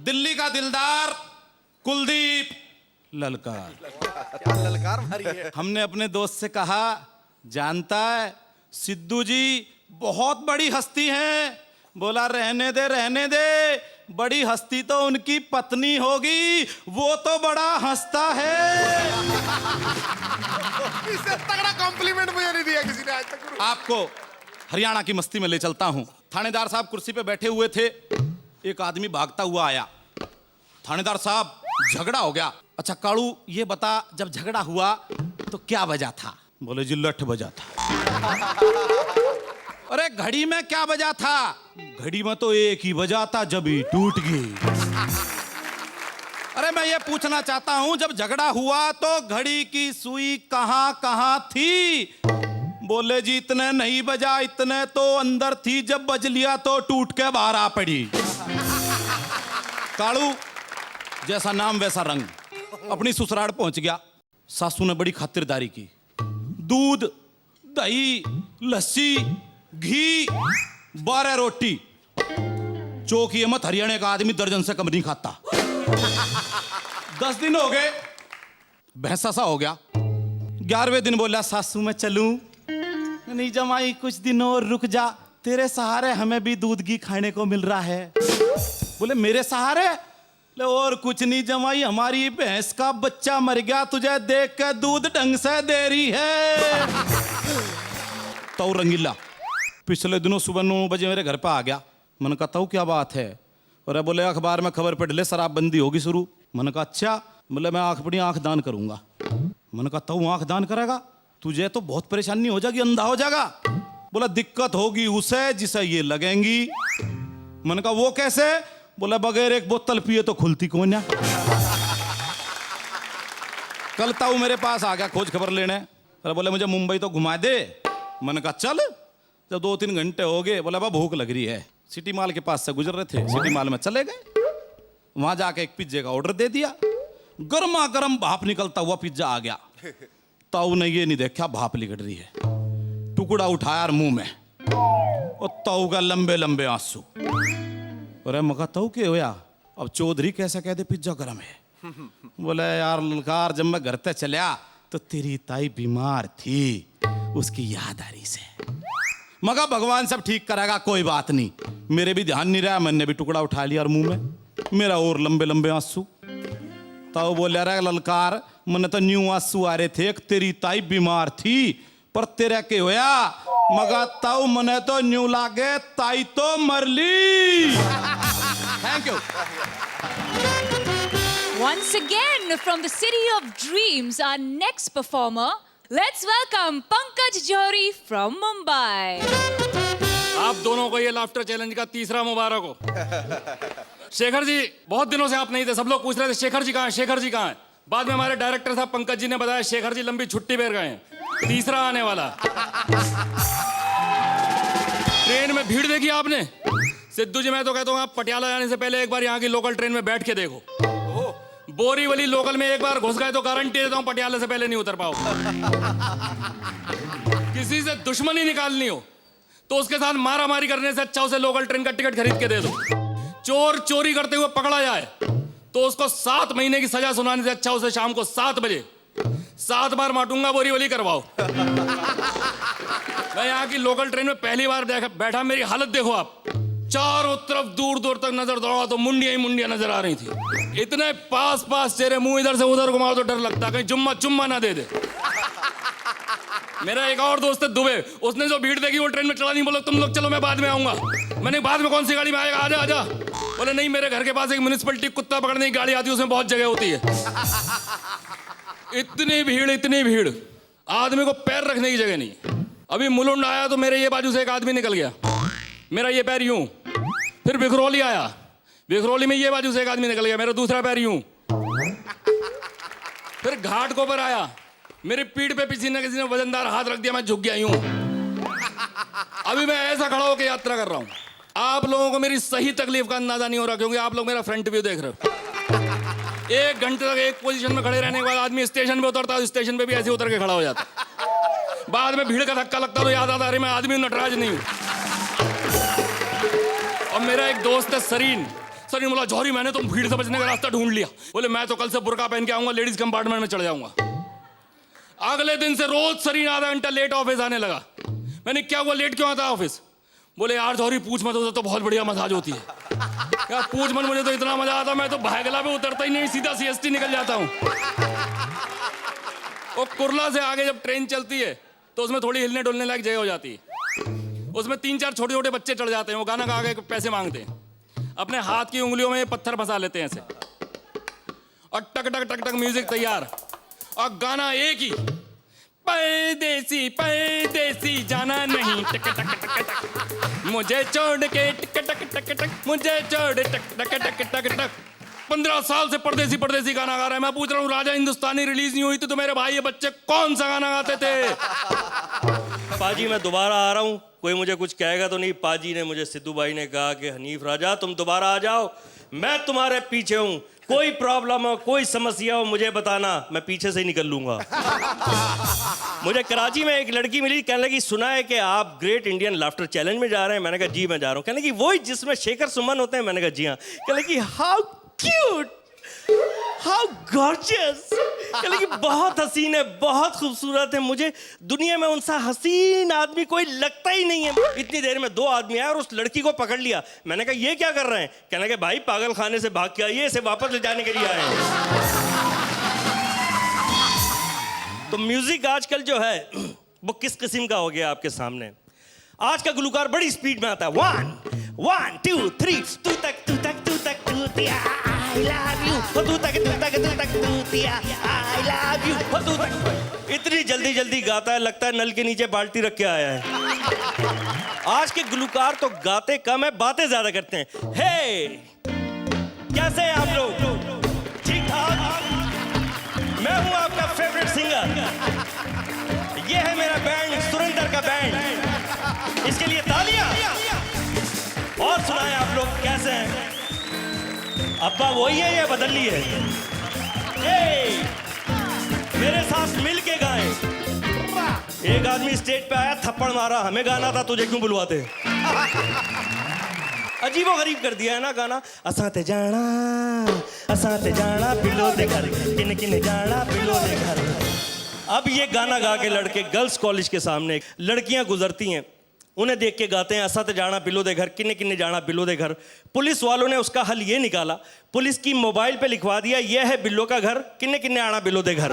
दिल्ली का दिलदार कुलदीप ललकार। क्या ललकार मारी है। हमने अपने दोस्त से कहा, जानता है सिद्धू जी बहुत बड़ी हस्ती हैं। बोला रहने दे, बड़ी हस्ती तो उनकी पत्नी होगी, वो तो बड़ा हंसता है। इससे तगड़ा कॉम्प्लीमेंट मुझे नहीं दिया किसी ने आज तक। आपको हरियाणा की मस्ती में ले चलता हूं। थानेदार साहब कुर्सी पे बैठे हुए थे, एक आदमी भागता हुआ आया। थानेदार साहब, झगड़ा हो गया। अच्छा कालू, ये बता जब झगड़ा हुआ तो क्या वजह था? बोले जी लठ बजा था। अरे घड़ी में क्या बजा था? घड़ी में तो एक ही बजा था जब ही टूट गई। अरे मैं ये पूछना चाहता हूं, जब झगड़ा हुआ तो घड़ी की सुई कहां थी? बोले जी इतने नहीं बजा, इतने तो अंदर थी, जब बज लिया तो टूट के बाहर आ पड़ी। कालू, जैसा नाम वैसा रंग, अपनी ससुराल पहुंच गया। सासू ने बड़ी खातिरदारी की, दूध, दही, लस्सी, घी, 12 रोटी। चौकी मत, हरियाणा का आदमी दर्जन से कम नहीं खाता। 10 दिन हो गए, भैंसा सा हो गया। 11वें दिन बोला, सासू मैं चलूं? नहीं जमाई, कुछ दिन और रुक जा, तेरे सहारे हमें भी दूध घी खाने को मिल रहा है। बोले मेरे सहारे? ले और कुछ नहीं जमाई, हमारी भैंस का बच्चा मर गया, तुझे देख के दूध ढंग से दे रही है। तो रंगीला पिछले दिनों सुबह 9 बजे मेरे घर पे आ गया। मैंने कहा ताऊ क्या बात है? और बोले अखबार में खबर पढ़ ले, शराबबंदी होगी शुरू। मैंने कहा अच्छा। बोले मैं अपनी आंख दान करूंगा। मैंने कहा ताऊ आंख दान करेगा? तुझे तो बहुत परेशानी हो जाएगी, अंधा हो जाएगा। बोला दिक्कत होगी उसे जिसे ये लगेंगी। मैंने कहा वो कैसे? बोला बगैर एक बोतल पिए तो खुलती कौन है। कल ताऊ मेरे पास आ गया खोज खबर लेने। अरे बोले मुझे मुंबई तो घुमा दे। मैंने कहा चल। जब 2-3 घंटे हो गए, बोला बा भूख लग रही है। सिटी मॉल के पास से गुजर रहे थे, सिटी मॉल में चले गए। वहां जाके एक पिज्जे का ऑर्डर दे दिया। गर्मा गर्म भाप निकलता हुआ पिज्जा आ गया। ताऊ ने ये नहीं देखा भाप लिगड़ रही है, टुकड़ा उठाया और मुंह में, और ताऊ का लंबे लंबे आंसू। अरे मगा ताऊ क्या होया? अब चौधरी कैसे कह दे पिज्जा गर्म है? बोले यार ललकार, जब मैं घर तक चलिया तो तेरी ताई बीमार थी, उसकी याद आ रही से। मगा भगवान सब ठीक करेगा, कोई बात नहीं। मेरे भी ध्यान नहीं रहा, मैंने भी टुकड़ा उठा लिया और मुंह में मेरा और लंबे लंबे आंसू। ताऊ बोले अरे ललकार, मैंने तो न्यू आंसू आ रहे थे, तेरी ताई बीमार थी, पर तेरा क्या होया? मगा ताऊ मने तो न्यू लागे, ताई तो मर ली। Thank you. Once again from the city of dreams, our next performer, let's welcome Pankaj Johri from Mumbai. आप दोनों को ये लाफ्टर चैलेंज का तीसरा मुबारक हो। शेखर जी, बहुत दिनों से आप नहीं थे, सब लोग पूछ रहे थे शेखर जी कहाँ हैं, शेखर जी कहाँ हैं। बाद में हमारे डायरेक्टर साहब पंकज जी ने बताया शेखर जी लंबी छुट्टी पर गए हैं, तीसरा आने वाला। ट्रेन में भीड़ देखी आपने? सिद्धू जी मैं तो कहता हूँ आप पटियाला जाने से पहले एक बार यहाँ की लोकल ट्रेन में बैठ के देखो। बोरीवली लोकल में एक बार घुस गए तो गारंटी देता हूँ पटियाला से पहले नहीं उतर पाओ। किसी से दुश्मनी निकालनी हो तो उसके साथ मारा मारी करने से अच्छा उसे लोकल ट्रेन का टिकट खरीद के दे दो। चोर चोरी करते हुए पकड़ा जाए तो उसको 7 महीने की सजा सुनाने से अच्छा उसे शाम को 7 बजे 7 बार माटूंगा बोरीवली करवाओ। मैं यहाँ की लोकल ट्रेन में पहली बार बैठा, मेरी हालत देखो आप। चारों तरफ दूर दूर तक नजर दौड़ा तो मुंडियां ही मुंडियां नजर आ रही थी। इतने पास पास चेहरे, मुंह इधर से उधर घुमाओ तो डर लगता कहीं जुम्मा चुम्मा ना दे दे। मेरा एक और दोस्त है दुबे, उसने जो भीड़ देखी वो ट्रेन में चला नहीं, बोला तुम लोग चलो मैं बाद में आऊंगा। मैंने बाद में कौन सी गाड़ी में आएगा, आजा आजा। बोले नहीं मेरे घर के पास एक म्युनिसिपलिटी कुत्ता पकड़ने की गाड़ी आती है, उसमें बहुत जगह होती है। इतनी भीड़, आदमी को पैर रखने की जगह नहीं। अभी मुलुंड आया तो मेरे ये बाजू से एक आदमी निकल गया, मेरा ये पैर यूं। फिर विखरौली आया, विखरौली में ये बाजू से एक आदमी निकल गया, मेरा दूसरा पैर यूं। फिर घाट को पर आया, मेरी पीठ पे किसी ने वजनदार हाथ रख दिया, मैं झुक गया यूं। अभी मैं ऐसा खड़ा होकर यात्रा कर रहा हूं। आप लोगों को मेरी सही तकलीफ का अंदाजा नहीं हो रहा क्योंकि आप लोग मेरा फ्रंट व्यू देख रहे हो। 1 घंटे तक एक पोजीशन में खड़े रहने के बाद आदमी स्टेशन पे उतरता है, स्टेशन पे भी ऐसे उतर के खड़ा हो जाता। बाद में भीड़ का धक्का लगता तो याद आता अरे मैं आदमी नटराज नहीं हूं। और मेरा एक दोस्त है सरीन, सर ने बोला जौहरी मैंने तो भीड़ से बचने का रास्ता ढूंढ लिया। बोले मैं तो कल से बुर्का पहन के आऊंगा, लेडीज कंपार्टमेंट में चढ़ जाऊंगा। अगले दिन से रोज सरीन आधा घंटा लेट ऑफिस आने लगा। मैंने क्या हुआ, लेट क्यों आता है ऑफिस? बोले यार जौहरी पूछ मत, उधर तो बहुत बढ़िया मसाज होती है। यार पूछ मत, मुझे तो इतना मजा आता, मैं तो भागला पे उतरता ही नहीं, सीधा CST निकल जाता हूँ। और कुर्ला से आगे जब ट्रेन चलती है तो उसमें थोड़ी हिलने डुलने लायक जगह हो जाती है। उसमें 3-4 छोटे छोटे बच्चे चढ़ जाते हैं, वो गाना गा के पैसे मांगते हैं। अपने हाथ की उंगलियों में पत्थर फंसा लेते हैं ऐसे, और टक टक टक टक म्यूजिक तैयार, और गाना एक ही, परदेसी परदेसी जाना नहीं, टक टक टक टक मुझे छोड़ के, टक टक टक टक मुझे छोड़, टक टक टक टक टक। 15 साल से परदेसी परदेसी गाना गा रहा है। मैं पूछ रहा हूँ, राजा हिंदुस्तानी रिलीज नहीं हुई थी तो मेरे भाई ये बच्चे कौन सा गाना गाते थे? पाजी मैं दोबारा आ रहा हूँ, कोई मुझे कुछ कहेगा तो नहीं। पाजी ने मुझे, सिद्धू भाई ने कहा कि हनीफ राजा तुम दोबारा आ जाओ, मैं तुम्हारे पीछे हूँ, कोई प्रॉब्लम हो कोई समस्या हो मुझे बताना, मैं पीछे से ही निकल लूंगा। मुझे कराची में एक लड़की मिली, कहने लगी सुना है कि आप ग्रेट इंडियन लाफ्टर चैलेंज में जा रहे हैं। मैंने कहा जी मैं जा रहा हूँ। कहने लगी वही जिसमें शेखर सुमन होते हैं? मैंने कहा जी हाँ। कहने लगी हाउ क्यूट, हाउ गॉर्जियस, कहने लगी बहुत हसीन है, बहुत खूबसूरत है, मुझे दुनिया में उनसा हसीन आदमी कोई लगता ही नहीं है। इतनी देर में 2 आदमी आए और उस लड़की को पकड़ लिया। मैंने कहा ये क्या कर रहे हैं? कहने लगे भाई पागल खाने से भाग के आइए, इसे वापस ले जाने के लिए आए हैं। तो म्यूजिक आजकल जो है वो किस किस्म का हो गया आपके सामने। आज का गुलकार बड़ी स्पीड में आता है, 1 2 3 तू तक तू तक तू तक तू तिया आई लव यू, तू तक तू तक तू तक तू तिया आई लव यू, तू तक। इतनी जल्दी जल्दी गाता है, लगता है नल के नीचे बाल्टी रख के आया है। आज के गुलकार तो गाते कम है, बातें ज्यादा करते हैं। हे कैसे हैं आप लोग? ठीक ठाक? मैं हूं आपका फेवरेट सिंगर, ये है मेरा बैंड सुरेंद्र का बैंड, इसके लिए तालियां। और सुनाएं आप लोग कैसे हैं? अब्बा वही है या बदल ली है? मेरे साथ मिल के गाएं। एक आदमी स्टेज पे आया, थप्पड़ मारा, हमें गाना था तुझे क्यों बुलवाते? अजीबो गरीब कर दिया है ना गाना। असाते जाना पिलो दे घर, किन किन जाना पिलो दे घर। अब ये गाना गा के लड़के गर्ल्स कॉलेज के सामने लड़कियां गुजरती हैं, उन्हें देख के गाते हैं असाते जाना पिलो दे घर, किन्ने किन्ने जाना पिलो दे घर। पुलिस वालों ने उसका हल ये निकाला, पुलिस की मोबाइल पे लिखवा दिया ये है बिल्लो का घर, किन्ने किन्ने आना बिलो दे घर।